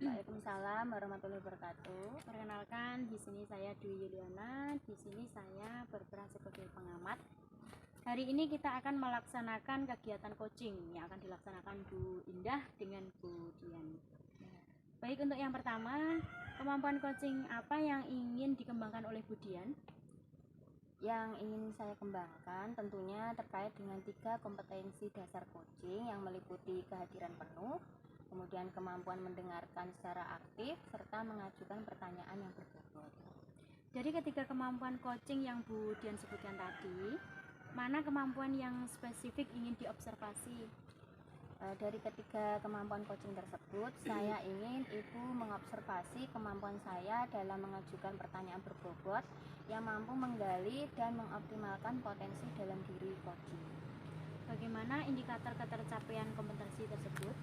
Waalaikumsalam warahmatullahi wabarakatuh. Perkenalkan, di sini saya Dwi Yuliana. Di sini saya berperan sebagai pengamat. Hari ini kita akan melaksanakan kegiatan coaching yang akan dilaksanakan Bu Indah dengan Bu Dian. Baik, untuk yang pertama, kemampuan coaching apa yang ingin dikembangkan oleh Bu Dian? Yang ingin saya kembangkan tentunya terkait dengan 3 kompetensi dasar coaching yang meliputi kehadiran penuh, kemudian kemampuan mendengarkan secara aktif, serta mengajukan pertanyaan yang berbobot. Jadi ketiga kemampuan coaching yang Bu Dian sebutkan tadi, mana kemampuan yang spesifik ingin diobservasi? Dari ketiga kemampuan coaching tersebut, saya ingin Ibu mengobservasi kemampuan saya dalam mengajukan pertanyaan berbobot yang mampu menggali dan mengoptimalkan potensi dalam diri coaching. Bagaimana indikator ketercapaian kompetensi tersebut?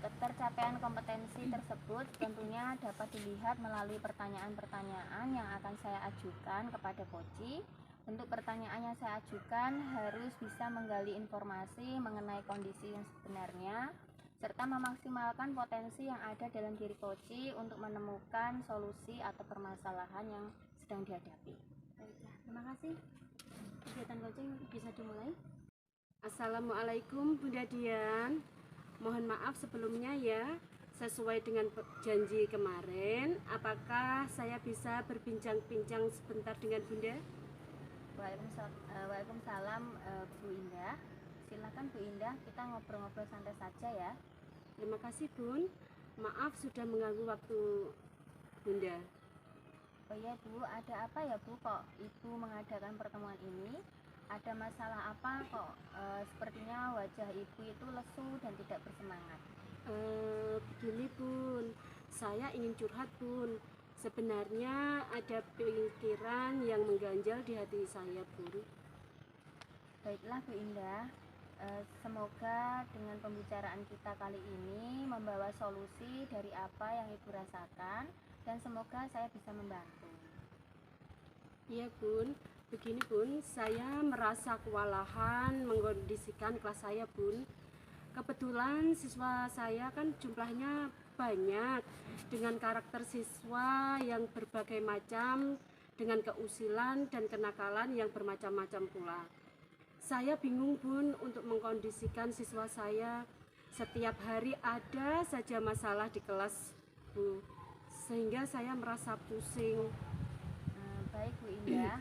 Ketercapaian kompetensi tersebut tentunya dapat dilihat melalui pertanyaan-pertanyaan yang akan saya ajukan kepada coach. Bentuk pertanyaan yang saya ajukan harus bisa menggali informasi mengenai kondisi yang sebenarnya, serta memaksimalkan potensi yang ada dalam diri coach untuk menemukan solusi atau permasalahan yang sedang dihadapi. Baiklah, terima kasih. Kegiatan coaching bisa dimulai. Assalamualaikum Bunda Dian. Mohon maaf sebelumnya ya. Sesuai dengan janji kemarin, apakah saya bisa berbincang-bincang sebentar dengan Bunda? Waalaikumsalam Bu Indah. Silakan Bu Indah, kita ngobrol-ngobrol santai saja ya. Terima kasih Bun. Maaf sudah mengganggu waktu Bunda. Oh iya Bu, ada apa ya Bu kok Ibu mengadakan pertemuan ini? Ada masalah apa kok sepertinya wajah Ibu itu lesu dan tidak bersemangat? Begini Bun, saya ingin curhat Bun. Sebenarnya ada pikiran yang mengganjal di hati saya Bun. Baiklah Bu Indah, semoga dengan pembicaraan kita kali ini membawa solusi dari apa yang Ibu rasakan, dan semoga saya bisa membantu. Iya Bun, begini Bun, saya merasa kewalahan mengkondisikan kelas saya Bun. Kebetulan siswa saya kan jumlahnya banyak, dengan karakter siswa yang berbagai macam, dengan keusilan dan kenakalan yang bermacam-macam pula. Saya bingung Bun untuk mengkondisikan siswa saya. Setiap hari ada saja masalah di kelas Bu, sehingga saya merasa pusing. Baik Bu Indah,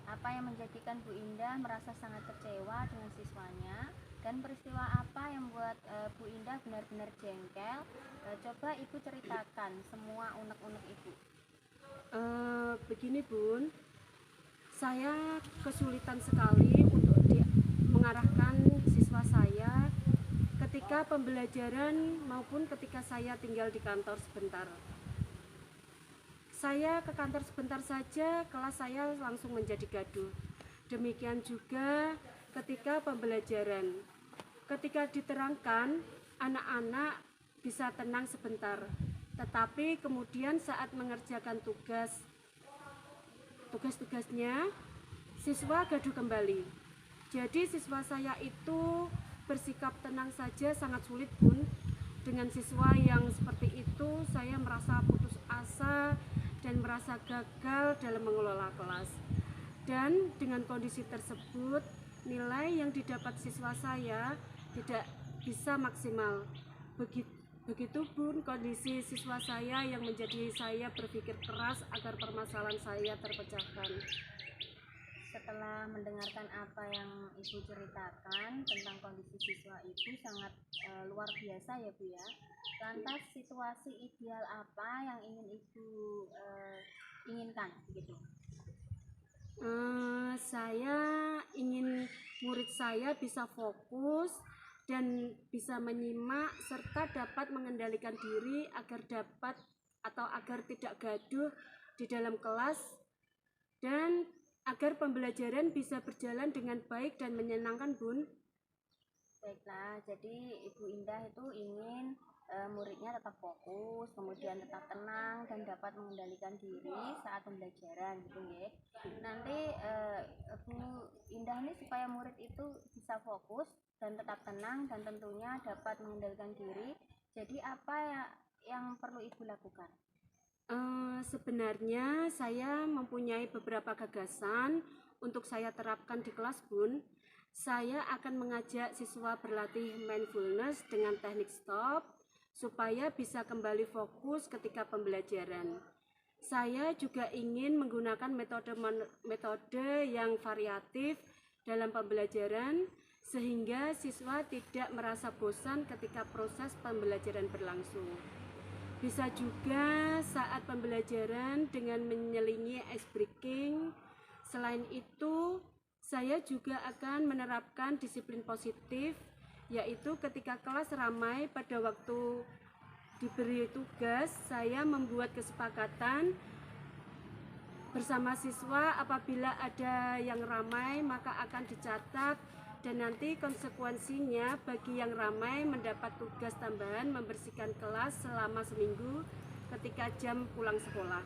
apa yang menjadikan Bu Indah merasa sangat kecewa dengan siswanya, dan peristiwa apa yang membuat Bu Indah benar-benar jengkel? Coba Ibu ceritakan semua unek-unek Ibu. Begini Bun, saya kesulitan sekali untuk mengarahkan siswa saya ketika pembelajaran maupun ketika saya tinggal di kantor sebentar. Saya ke kantor sebentar saja, kelas saya langsung menjadi gaduh. Demikian juga ketika pembelajaran. Ketika diterangkan, anak-anak bisa tenang sebentar. Tetapi kemudian saat mengerjakan tugas-tugasnya, siswa gaduh kembali. Jadi siswa saya itu bersikap tenang saja sangat sulit Bun. Dengan siswa yang seperti itu, saya merasa putus asa dan merasa gagal dalam mengelola kelas. Dan dengan kondisi tersebut, nilai yang didapat siswa saya tidak bisa maksimal. Begitu Bun kondisi siswa saya yang menjadi saya berpikir keras agar permasalahan saya terpecahkan. Setelah mendengarkan apa yang Ibu ceritakan tentang kondisi siswa Ibu sangat luar biasa ya Bu ya. Lantas situasi ideal apa yang ingin Ibu inginkan gitu? Saya ingin murid saya bisa fokus dan bisa menyimak serta dapat mengendalikan diri agar tidak gaduh di dalam kelas, dan agar pembelajaran bisa berjalan dengan baik dan menyenangkan Bun. Baiklah, jadi Ibu Indah itu ingin muridnya tetap fokus, kemudian tetap tenang dan dapat mengendalikan diri saat pembelajaran gitu ya. Nanti Bu Indah ini supaya murid itu bisa fokus dan tetap tenang dan tentunya dapat mengendalikan diri. Jadi apa ya yang perlu Ibu lakukan? Sebenarnya saya mempunyai beberapa gagasan untuk saya terapkan di kelas Bun. Saya akan mengajak siswa berlatih mindfulness dengan teknik stop supaya bisa kembali fokus ketika pembelajaran. Saya juga ingin menggunakan metode yang variatif dalam pembelajaran sehingga siswa tidak merasa bosan ketika proses pembelajaran berlangsung. Bisa juga saat pembelajaran dengan menyelingi ice breaking. Selain itu, saya juga akan menerapkan disiplin positif, yaitu ketika kelas ramai pada waktu diberi tugas, saya membuat kesepakatan bersama siswa apabila ada yang ramai maka akan dicatat dan nanti konsekuensinya bagi yang ramai mendapat tugas tambahan membersihkan kelas selama seminggu ketika jam pulang sekolah.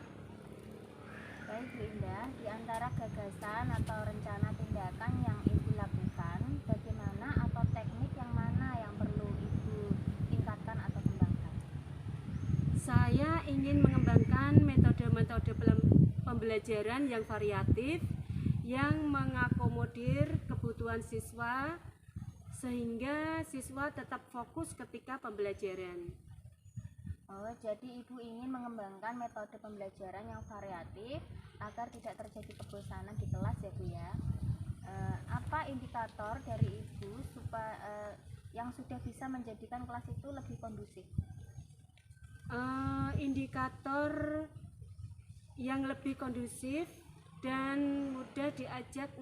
Baik Bu Indah, di antara gagasan atau rencana tindakan yang Ibu lakukan, bagaimana atau teknik yang mana yang perlu Ibu tingkatkan atau kembangkan? Saya ingin mengembangkan metode-metode pembelajaran yang variatif yang mengakomodir kebutuhan siswa sehingga siswa tetap fokus ketika pembelajaran. Oh, jadi Ibu ingin mengembangkan metode pembelajaran yang variatif agar tidak terjadi kebosanan di kelas ya Bu ya. Apa indikator dari Ibu yang sudah bisa menjadikan kelas itu lebih kondusif? Indikator yang lebih kondusif dan mudah diajak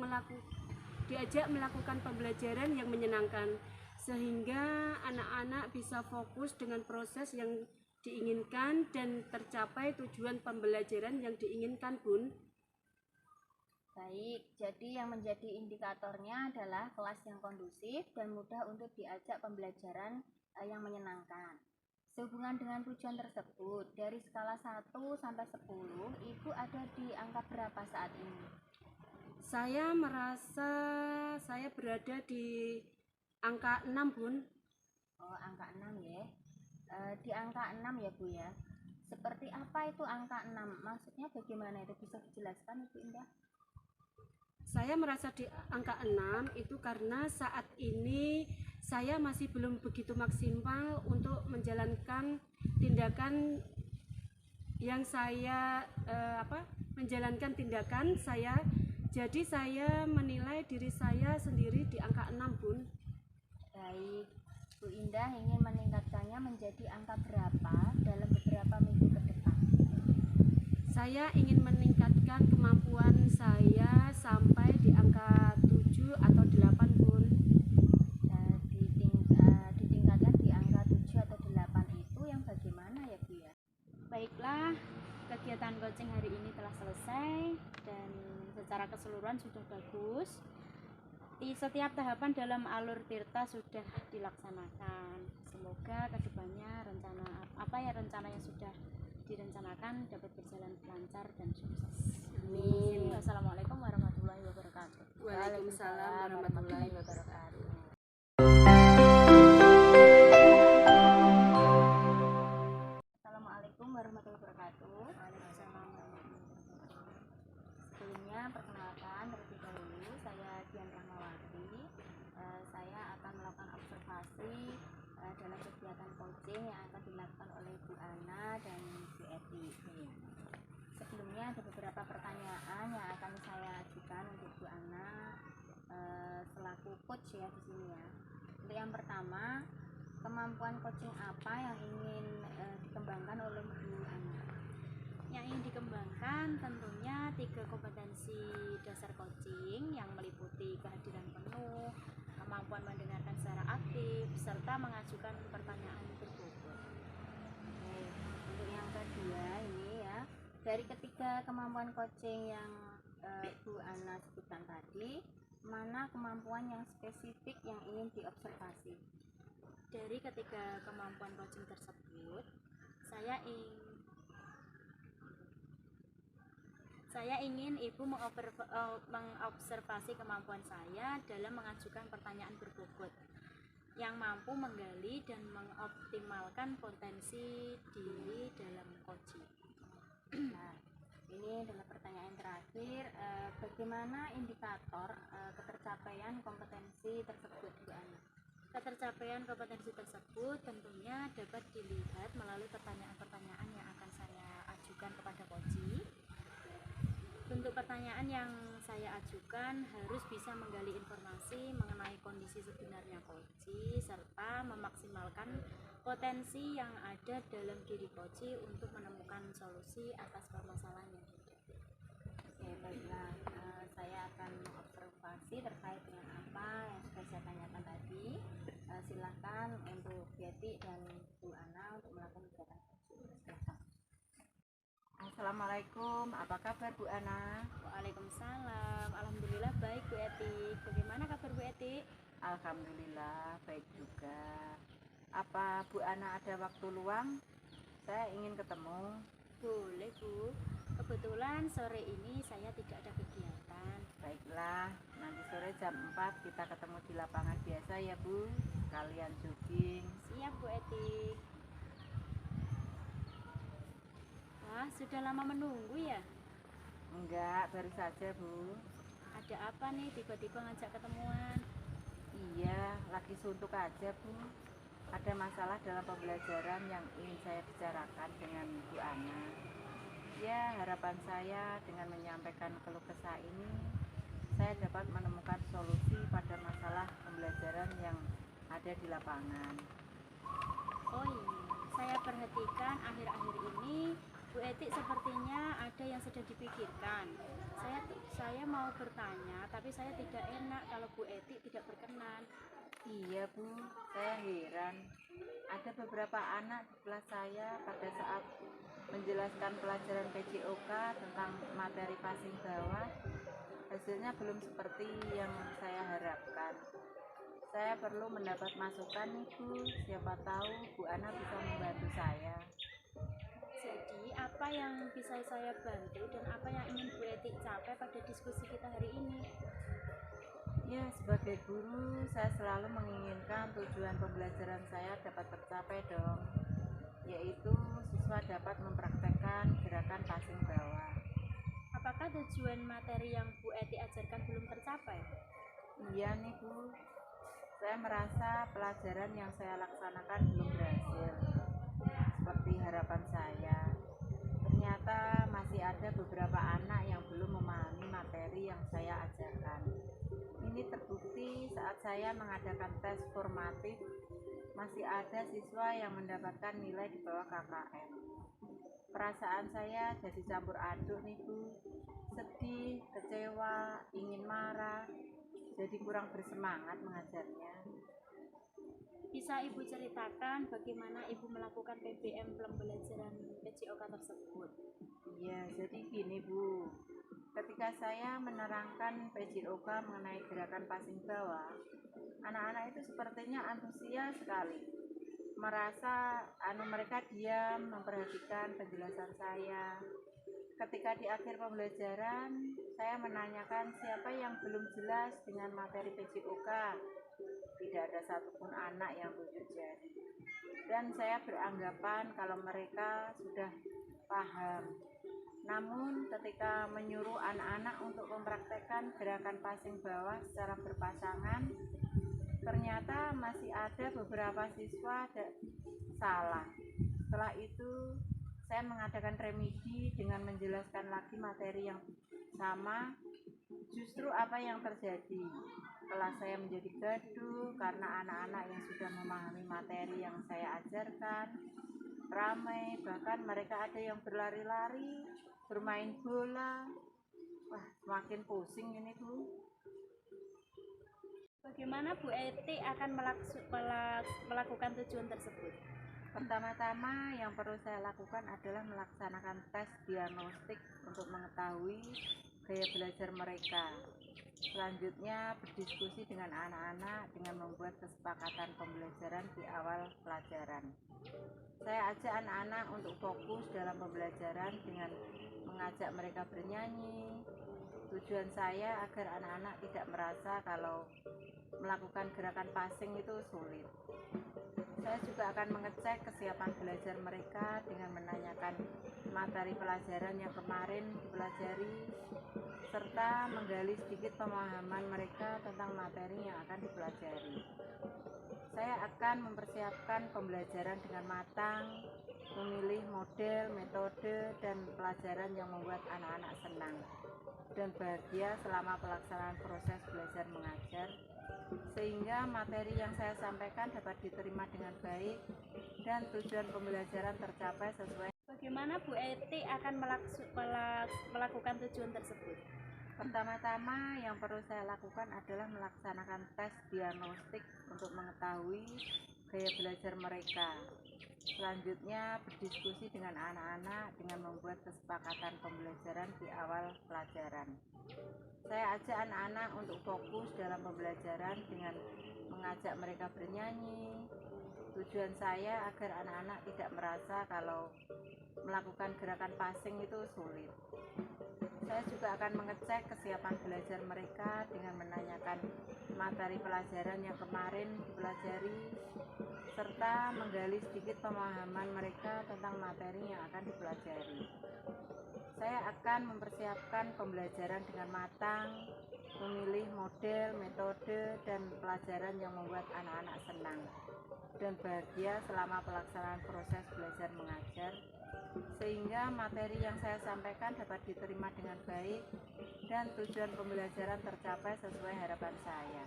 melakukan pembelajaran yang menyenangkan sehingga anak-anak bisa fokus dengan proses yang diinginkan dan tercapai tujuan pembelajaran yang diinginkan Bun. Baik, jadi yang menjadi indikatornya adalah kelas yang kondusif dan mudah untuk diajak pembelajaran yang menyenangkan. Sehubungan dengan tujuan tersebut, dari skala 1 sampai 10, Ibu ada di angka berapa saat ini? Saya merasa saya berada di angka 6 Bun. Oh, angka 6 ya. Di angka 6 ya Bu ya. Seperti apa itu angka 6? Maksudnya bagaimana itu, bisa dijelaskan Ibu Indah? Saya merasa di angka 6 itu karena saat ini saya masih belum begitu maksimal untuk menjalankan tindakan yang saya menjalankan tindakan saya. Jadi saya menilai diri saya sendiri di angka 6 Bun. Baik, Bu Indah ingin meningkatkannya menjadi angka berapa dalam beberapa minggu ke depan? Saya ingin meningkatkan kemampuan saya sampai di angka 7 atau 8 Bun. Ditingkatkan di angka 7 atau 8 itu yang bagaimana ya Bu ya? Baiklah, kegiatan coaching hari ini telah selesai dan secara keseluruhan sudah bagus. Di setiap tahapan dalam alur tirta sudah dilaksanakan. Semoga kedepannya rencana yang sudah direncanakan dapat berjalan lancar dan sukses. Amin. Wassalamualaikum warahmatullahi wabarakatuh. Waalaikumsalam warahmatullahi wabarakatuh. Assalamualaikum warahmatullahi wabarakatuh. Waalaikumsalam warahmatullahi wabarakatuh. Sebelumnya perkenalkan terlebih dahulu, saya Dian Rahmawati. Saya akan melakukan observasi dalam kegiatan coaching yang akan dilakukan oleh Bu Ana dan Bu Eti. Sebelumnya ada beberapa pertanyaan yang akan saya ajukan untuk Bu Ana selaku coach ya di sini ya. Untuk yang pertama, kemampuan coaching apa yang ingin dikembangkan oleh Bu Ana? Yang ingin dikembangkan tentunya 3 kompetensi dasar coaching yang meliputi kehadiran penuh, kemampuan mendengarkan secara aktif, serta mengajukan pertanyaan berbobot. Untuk yang kedua ini ya, dari ketiga kemampuan coaching yang Bu Ana sebutkan tadi, mana kemampuan yang spesifik yang ingin diobservasi? Dari ketiga kemampuan coaching tersebut, saya ingin Ibu mengobservasi kemampuan saya dalam mengajukan pertanyaan berbobot. yang mampu menggali dan mengoptimalkan potensi diri dalam coaching. Nah, ini adalah pertanyaan terakhir. Bagaimana indikator ketercapaian kompetensi tersebut, Bu Ana? Ketercapaian kompetensi tersebut tentunya dapat dilihat melalui pertanyaan-pertanyaan yang akan saya ajukan kepada coaching. Bentuk pertanyaan yang saya ajukan harus bisa menggali informasi mengenai kondisi sebenarnya coaching serta memaksimalkan potensi yang ada dalam diri coaching untuk menemukan solusi atas permasalahan yang ada. Oke, baiklah, saya akan mengobservasi terkait dengan apa yang sudah saya tanyakan tadi. Silakan untuk Yeti dan Bu Ana untuk melakukan kegiatan coaching. Silakan. Assalamualaikum, apa kabar Bu Ana? Waalaikumsalam, alhamdulillah baik Bu Eti. Bagaimana kabar Bu Eti? Alhamdulillah baik juga. Apa Bu Ana ada waktu luang? Saya ingin ketemu. Boleh Bu, kebetulan sore ini saya tidak ada kegiatan. Baiklah, nanti sore jam 4 kita ketemu di lapangan biasa ya Bu. Kalian jogging. Siap Bu Eti. Wah, sudah lama menunggu ya? Enggak, baru saja Bu. Ada apa nih tiba-tiba ngajak ketemuan? Iya, lagi suntuk aja Bu. Ada masalah dalam pembelajaran yang ingin saya bicarakan dengan Bu Ana. Ya, harapan saya dengan menyampaikan keluh kesah ini, saya dapat menemukan solusi pada masalah pembelajaran yang ada di lapangan. Oh iya, saya perhatikan akhir-akhir ini Bu Eti sepertinya ada yang sedang dipikirkan. Saya mau bertanya, tapi saya tidak enak kalau Bu Eti tidak berkenan. Iya Bu, saya heran. Ada beberapa anak di kelas saya pada saat menjelaskan pelajaran PJOK tentang materi passing bawah, hasilnya belum seperti yang saya harapkan. Saya perlu mendapat masukan nih Bu, siapa tahu Bu Ana bisa membantu saya. Jadi apa yang bisa saya bantu dan apa yang ingin Bu Eti capai pada diskusi kita hari ini? Ya, sebagai guru, saya selalu menginginkan tujuan pembelajaran saya dapat tercapai dong, yaitu siswa dapat mempraktekkan gerakan passing bawah. Apakah tujuan materi yang Bu Eti ajarkan belum tercapai? Iya nih Bu, saya merasa pelajaran yang saya laksanakan belum berhasil seperti harapan saya. Ternyata masih ada beberapa anak yang belum memahami materi yang saya ajarkan. Ini terbukti saat saya mengadakan tes formatif, masih ada siswa yang mendapatkan nilai di bawah KKM. Perasaan saya jadi campur aduk nih Bu, sedih, kecewa, ingin marah, jadi kurang bersemangat mengajarnya. Bisa Ibu ceritakan bagaimana Ibu melakukan PBM pembelajaran PJOK tersebut? Iya, jadi gini Bu, ketika saya menerangkan PJOK mengenai gerakan passing bawah, anak-anak itu sepertinya antusias sekali. Merasa mereka diam memperhatikan penjelasan saya. Ketika di akhir pembelajaran, saya menanyakan siapa yang belum jelas dengan materi PJOK. Tidak ada satupun anak yang tunjuk jari. Dan saya beranggapan kalau mereka sudah paham. Namun ketika menyuruh anak-anak untuk mempraktekkan gerakan passing bawah secara berpasangan, ternyata masih ada beberapa siswa salah. Setelah itu saya mengadakan remedi dengan menjelaskan lagi materi yang sama. Justru apa yang terjadi? Kelas saya menjadi gaduh karena anak-anak yang sudah memahami materi yang saya ajarkan ramai, bahkan mereka ada yang berlari-lari, bermain bola. Wah, semakin pusing ini Bu. Bagaimana Bu Eti akan melakukan tujuan tersebut? Pertama-tama yang perlu saya lakukan adalah melaksanakan tes diagnostik untuk mengetahui gaya belajar mereka. Selanjutnya berdiskusi dengan anak-anak dengan membuat kesepakatan pembelajaran di awal pelajaran. Saya ajak anak-anak untuk fokus dalam pembelajaran dengan mengajak mereka bernyanyi. Tujuan saya agar anak-anak tidak merasa kalau melakukan gerakan passing itu sulit. Saya juga akan mengecek kesiapan belajar mereka dengan menanyakan materi pelajaran yang kemarin dipelajari, serta menggali sedikit pemahaman mereka tentang materi yang akan dipelajari. Saya akan mempersiapkan pembelajaran dengan matang, memilih model, metode, dan pelajaran yang membuat anak-anak senang dan bahagia selama pelaksanaan proses belajar mengajar, sehingga materi yang saya sampaikan dapat diterima dengan baik dan tujuan pembelajaran tercapai sesuai. Bagaimana Bu Eti akan melakukan tujuan tersebut? Pertama-tama yang perlu saya lakukan adalah melaksanakan tes diagnostik untuk mengetahui gaya belajar mereka. Selanjutnya berdiskusi dengan anak-anak dengan membuat kesepakatan pembelajaran di awal pelajaran. Saya ajak anak-anak untuk fokus dalam pembelajaran dengan mengajak mereka bernyanyi. Tujuan saya agar anak-anak tidak merasa kalau melakukan gerakan passing itu sulit. Saya juga akan mengecek kesiapan belajar mereka dengan menanyakan materi pelajaran yang kemarin dipelajari, serta menggali sedikit pemahaman mereka tentang materi yang akan dipelajari. Saya akan mempersiapkan pembelajaran dengan matang, memilih model, metode, dan pelajaran yang membuat anak-anak senang dan bahagia selama pelaksanaan proses belajar mengajar, sehingga materi yang saya sampaikan dapat diterima dengan baik dan tujuan pembelajaran tercapai sesuai harapan saya.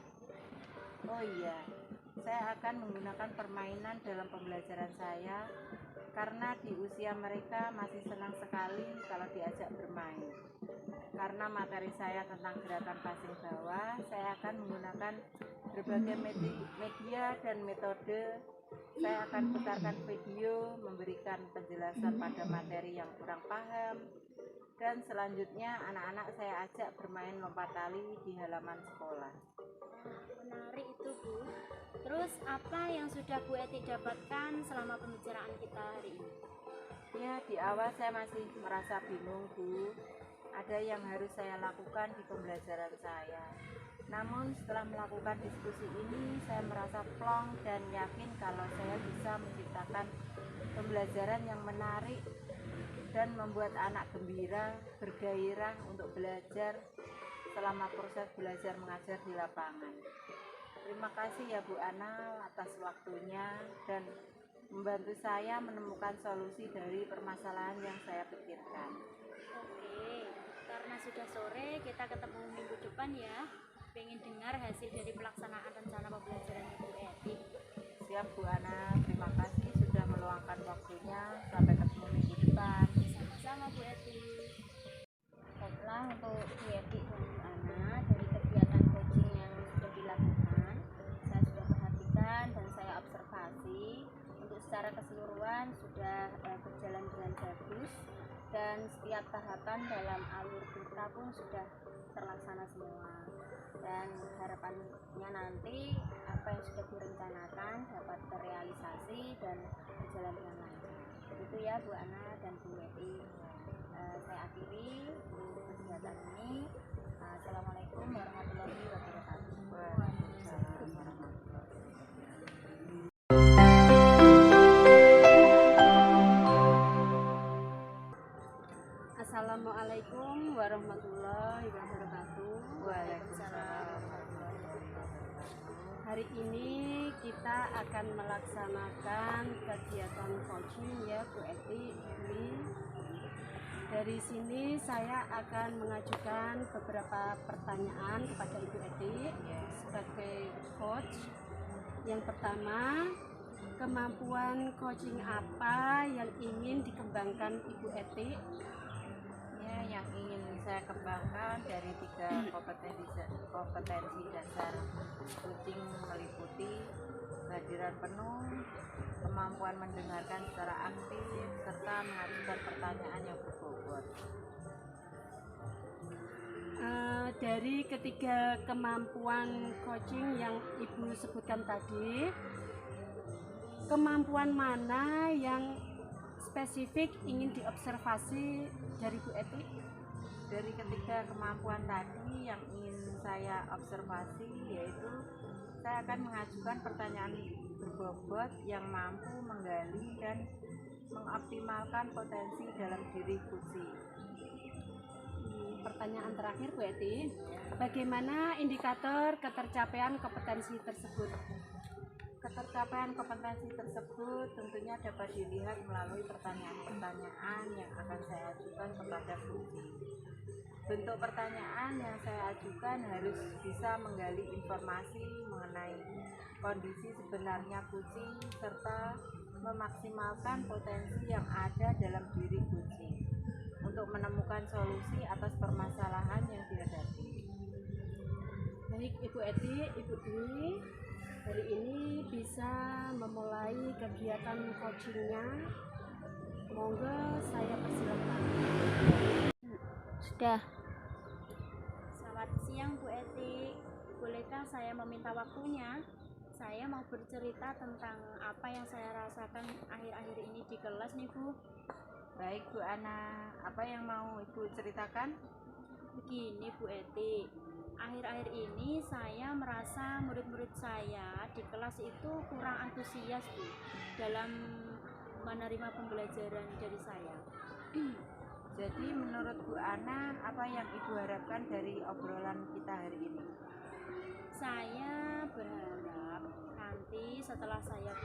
Oh iya, saya akan menggunakan permainan dalam pembelajaran saya karena di usia mereka masih senang sekali kalau diajak bermain. Karena materi saya tentang gerakan passing bawah, saya akan menggunakan berbagai media dan metode. Saya akan putarkan video, memberikan penjelasan pada materi yang kurang paham, dan selanjutnya anak-anak saya ajak bermain lompat tali di halaman sekolah. Menarik itu Bu. Terus apa yang sudah Bu Eti dapatkan selama pembicaraan kita hari ini? Ya, di awal saya masih merasa bingung Bu, ada yang harus saya lakukan di pembelajaran saya. Namun setelah melakukan diskusi ini, saya merasa plong dan yakin kalau saya bisa menciptakan pembelajaran yang menarik dan membuat anak gembira, bergairah untuk belajar selama proses belajar mengajar di lapangan. Terima kasih ya Bu Anal atas waktunya dan membantu saya menemukan solusi dari permasalahan yang saya pikirkan. Oke, karena sudah sore, kita ketemu minggu depan ya. Pengen dengar hasil dari pelaksanaan rencana pembelajaran Bu Eti. Siap Bu Ana, terima kasih sudah meluangkan waktunya. Sampai ketemu minggu depan. Sama-sama Bu Eti. Baiklah, untuk Bu Eti dan Bu Ana, dari kegiatan coaching yang sudah dilakukan, saya sudah perhatikan dan saya observasi. Untuk secara keseluruhan sudah berjalan dengan bagus dan setiap tahapan dalam alur kita pun sudah terlaksana semua. Dan harapannya nanti apa yang sudah direncanakan dapat terrealisasi dan berjalan dengan lancar. Itu ya Bu Ana dan Bu Eti. Saya akhiri untuk kegiatan ini. Assalamualaikum warahmatullahi wabarakatuh. Waalaikumsalam warahmatullahi wabarakatuh. Assalamualaikum warahmatullahi wabarakatuh. Waalaikumsalam. Hari ini kita akan melaksanakan kegiatan coaching ya Bu Eti. Dari sini saya akan mengajukan beberapa pertanyaan kepada Ibu Eti sebagai coach. Yang pertama, kemampuan coaching apa yang ingin dikembangkan Ibu Eti? Ya, yang ingin saya kembangkan dari 3 kompetensi dasar coaching meliputi kehadiran penuh, kemampuan mendengarkan secara aktif, serta mengajukan pertanyaan yang berbobot. Dari ketiga kemampuan coaching yang Ibu sebutkan tadi, kemampuan mana yang spesifik ingin diobservasi dari Bu Eti? Dari ketiga kemampuan tadi yang ingin saya observasi yaitu saya akan mengajukan pertanyaan berbobot yang mampu menggali dan mengoptimalkan potensi dalam diri kucing. Pertanyaan terakhir Bu Eti, bagaimana indikator ketercapaian kompetensi tersebut? Ketercapaian kompetensi tersebut tentunya dapat dilihat melalui pertanyaan-pertanyaan yang akan saya ajukan kepada kucing. Bentuk pertanyaan yang saya ajukan harus bisa menggali informasi mengenai kondisi sebenarnya kucing serta memaksimalkan potensi yang ada dalam diri kucing untuk menemukan solusi atas permasalahan yang dihadapi. Baik Ibu Eti, Ibu Dwi, hari ini bisa memulai kegiatan coachingnya. Monggo saya persilakan. Sudah. Selamat siang Bu Eti. Bolehkah saya meminta waktunya? Saya mau bercerita tentang apa yang saya rasakan akhir-akhir ini di kelas nih Bu. Baik Bu Ana, apa yang mau Ibu ceritakan? Begini Bu Eti, akhir-akhir ini saya merasa murid-murid saya di kelas itu kurang antusias Bu dalam menerima pembelajaran dari saya. Jadi menurut Bu Ana, apa yang Ibu harapkan dari obrolan kita hari ini? Saya berharap nanti setelah saya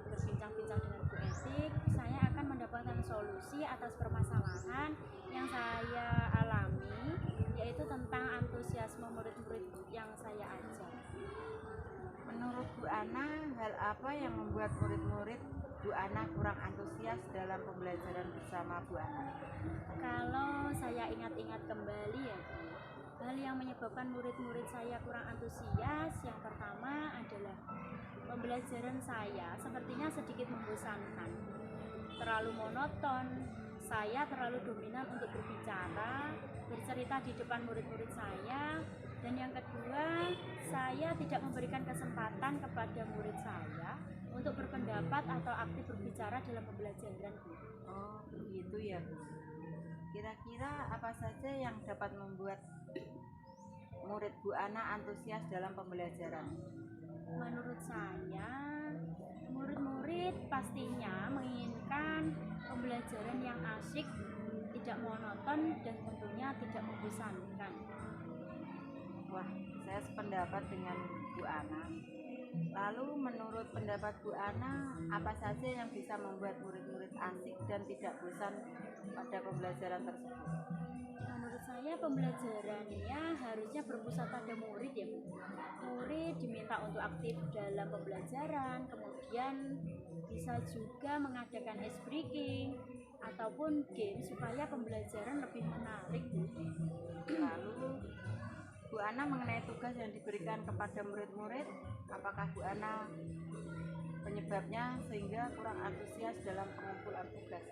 berbincang-bincang dengan Bu Eti, saya akan mendapatkan solusi atas permasalahan yang saya alami, yaitu tentang antusiasme murid-murid yang saya ajar. Menurut Bu Ana, hal apa yang membuat murid-murid Bu Ana kurang antusias dalam pembelajaran bersama Bu Ana? Kalau saya ingat-ingat kembali ya Bu, hal yang menyebabkan murid-murid saya kurang antusias yang pertama adalah pembelajaran saya sepertinya sedikit membosankan, terlalu monoton, saya terlalu dominan untuk berbicara, bercerita di depan murid-murid saya, dan yang kedua, saya tidak memberikan kesempatan kepada murid saya untuk berpendapat atau aktif berbicara dalam pembelajaran Bu. Oh, begitu ya Bu. Kira-kira apa saja yang dapat membuat murid Bu Ana antusias dalam pembelajaran? Menurut saya, murid-murid pastinya menginginkan pembelajaran yang asyik, tidak monoton, dan tentunya tidak membosankan. Wah, saya sependapat dengan Bu Ana. Lalu menurut pendapat Bu Ana, apa saja yang bisa membuat murid-murid asik dan tidak bosan pada pembelajaran tersebut? Menurut saya pembelajarannya harusnya berpusat pada murid ya Bu. Murid diminta untuk aktif dalam pembelajaran, kemudian bisa juga mengadakan ice breaking ataupun game supaya pembelajaran lebih menarik Bu. Lalu Bu Ana mengenai tugas yang diberikan kepada murid-murid, apakah Bu Ana penyebabnya sehingga kurang antusias dalam pengumpulan tugas?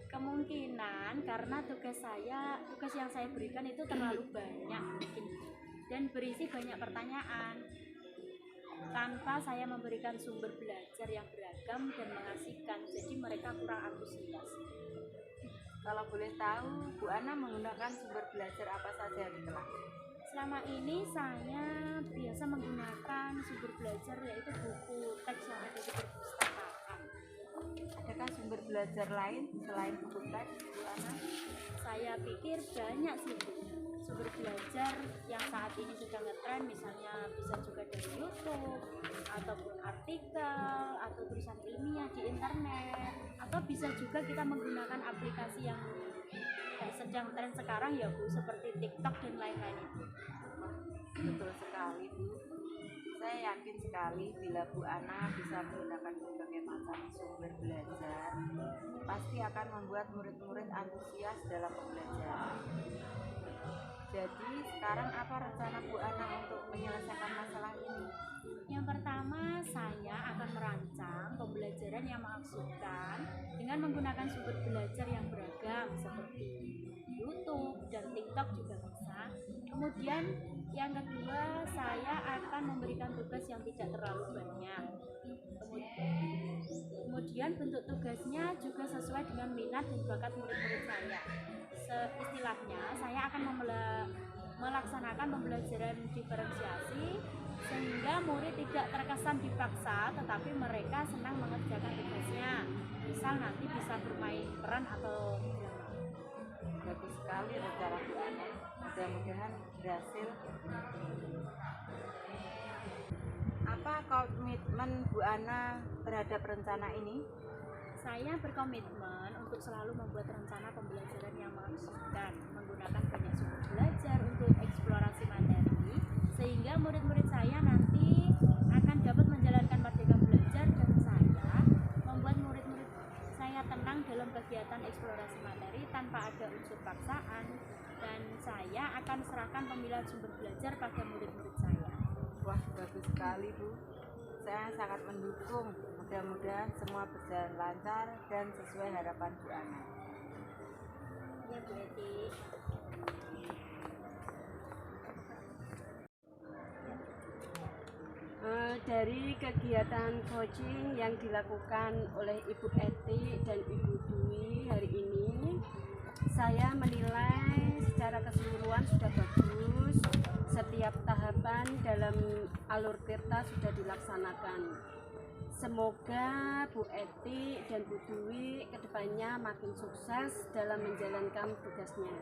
Kemungkinan karena tugas yang saya berikan itu terlalu banyak mungkin, dan berisi banyak pertanyaan tanpa saya memberikan sumber belajar yang beragam dan mengasihkan, jadi mereka kurang antusias. Kalau boleh tahu, Bu Ana menggunakan sumber belajar apa saja di kelas? Selama ini saya biasa menggunakan sumber belajar yaitu buku teks yang ada di perpustakaan. Adakah sumber belajar lain selain buku teks, Bu Ana? Saya pikir banyak sih Bu, sumber belajar yang saat ini sedang ngetren, misalnya bisa juga dari YouTube ataupun artikel atau tulisan ilmiah di internet, atau bisa juga kita menggunakan aplikasi yang sedang tren sekarang ya Bu, seperti TikTok dan lain-lain itu. Betul sekali Bu. Saya yakin sekali bila Bu Ana bisa menggunakan berbagai macam sumber belajar, pasti akan membuat murid-murid antusias dalam pembelajaran. Jadi sekarang apa rencana Bu Ana untuk menyelesaikan masalah ini? Yang pertama, saya akan merancang pembelajaran yang maksudkan dengan menggunakan sumber belajar yang beragam seperti YouTube dan TikTok juga bisa. Kemudian yang kedua, saya akan memberikan tugas yang tidak terlalu banyak. Kemudian bentuk tugasnya juga sesuai dengan minat dan bakat murid-murid saya. Istilahnya, saya akan melaksanakan pembelajaran diferensiasi sehingga murid tidak terkesan dipaksa, tetapi mereka senang mengerjakan tugasnya. Misal nanti bisa bermain peran atau drama. Bagus sekali rencana Bu Ana. Mudah-mudahan berhasil. Apa komitmen Bu Ana terhadap rencana ini? Saya berkomitmen untuk selalu membuat rencana pembelajaran yang maksudkan, menggunakan banyak sumber belajar untuk eksplorasi materi, sehingga murid-murid saya nanti akan dapat menjalankan merdeka belajar, dan saya membuat murid-murid saya tenang dalam kegiatan eksplorasi materi tanpa ada unsur paksaan, dan saya akan serahkan pemilihan sumber belajar pada murid-murid saya. Wah, bagus sekali Bu. Saya sangat mendukung. Mudah-mudahan semua berjalan lancar dan sesuai harapan Bu Ana. Ya Bu Eti. Dari kegiatan coaching yang dilakukan oleh Ibu Eti dan Ibu Dwi hari ini, saya menilai secara keseluruhan sudah bagus. Setiap tahapan dalam alur tirta sudah dilaksanakan. Semoga Bu Eti dan Bu Dwi kedepannya makin sukses dalam menjalankan tugasnya.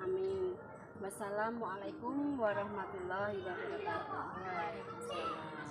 Amin. Wassalamualaikum warahmatullahi wabarakatuh. Waalaikumsalam.